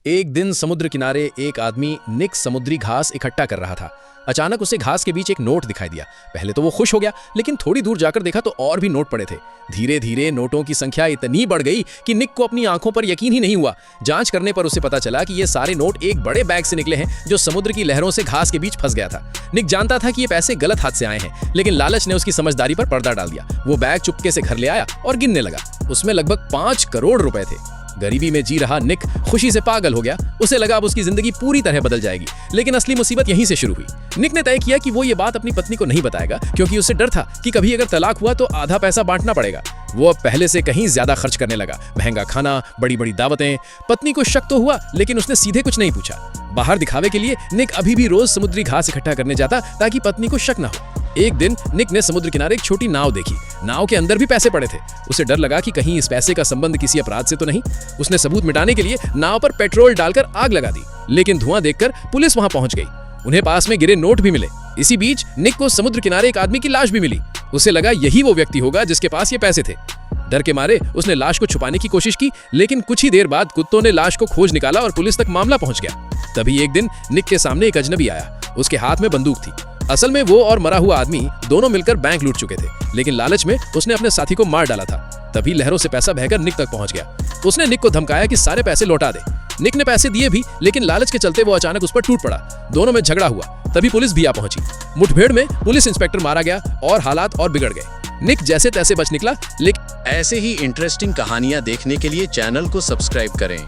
एक दिन समुद्र किनारे एक आदमी निक समुद्री घास इकट्ठा कर रहा था। अचानक उसे घास के बीच एक नोट दिखाई दिया। पहले तो वो खुश हो गया, लेकिन थोड़ी दूर जाकर देखा तो और भी नोट पड़े थे। धीरे धीरे नोटों की संख्या इतनी बढ़ गई कि निक को अपनी आंखों पर यकीन ही नहीं हुआ। जांच करने पर उसे पता चला कि ये सारे नोट एक बड़े बैग से निकले हैं जो समुद्र की लहरों से घास के बीच फंस गया था। निक जानता था कि ये पैसे गलत हाथ से आए हैं, लेकिन लालच ने उसकी समझदारी पर पर्दा डाल दिया। वो बैग चुपके से घर ले आया और गिनने लगा। उसमें लगभग 5 करोड़ रुपए थे। गरीबी में जी रहा निक खुशी से पागल हो गया। उसे लगा अब उसकी जिंदगी पूरी तरह बदल जाएगी, लेकिन असली मुसीबत यहीं से शुरू हुई। निक ने तय किया कि वो ये बात अपनी पत्नी को नहीं बताएगा, क्योंकि उसे डर था कि कभी अगर तलाक हुआ तो आधा पैसा बांटना पड़ेगा। वो अब पहले से कहीं ज्यादा खर्च करने लगा। महंगा खाना, बड़ी बड़ी दावतें। पत्नी को शक तो हुआ, लेकिन उसने सीधे कुछ नहीं पूछा। बाहर दिखावे के लिए निक अभी भी रोज समुद्री घास इकट्ठा करने जाता ताकि पत्नी को शक न हो। एक दिन निक ने समुद्र किनारे एक छोटी नाव देखी। नाव के अंदर भी पैसे पड़े थे। उसे डर लगा कि कहीं इस पैसे का संबंध किसी अपराध से तो नहीं। उसने सबूत मिटाने के लिए नाव पर पेट्रोल डालकर आग लगा दी, लेकिन धुआं देखकर पुलिस वहां पहुंच गई। उन्हें पास में गिरे नोट भी मिले। इसी बीच निक को समुद्र किनारे एक आदमी की लाश भी मिली। उसे लगा यही वो व्यक्ति होगा जिसके पास ये पैसे थे। डर के मारे उसने लाश को छुपाने की कोशिश की, लेकिन कुछ ही देर बाद कुत्तों ने लाश को खोज निकाला और पुलिस तक मामला पहुंच गया। तभी एक दिन निक के सामने एक अजनबी आया। उसके हाथ में बंदूक थी। असल में वो और मरा हुआ आदमी दोनों मिलकर बैंक लूट चुके थे, लेकिन लालच में उसने अपने साथी को मार डाला था। तभी लहरों से पैसा बहकर निक तक पहुंच गया। उसने निक को धमकाया कि सारे पैसे लौटा दे। निक ने पैसे दिए भी, लेकिन लालच के चलते वो अचानक उस पर टूट पड़ा। दोनों में झगड़ा हुआ। तभी पुलिस भी आ पहुंची। मुठभेड़ में पुलिस इंस्पेक्टर मारा गया और हालात और बिगड़ गए। निक जैसे तैसे बच निकला, लेकिन ऐसे ही इंटरेस्टिंग कहानियां देखने के लिए चैनल को सब्सक्राइब करें।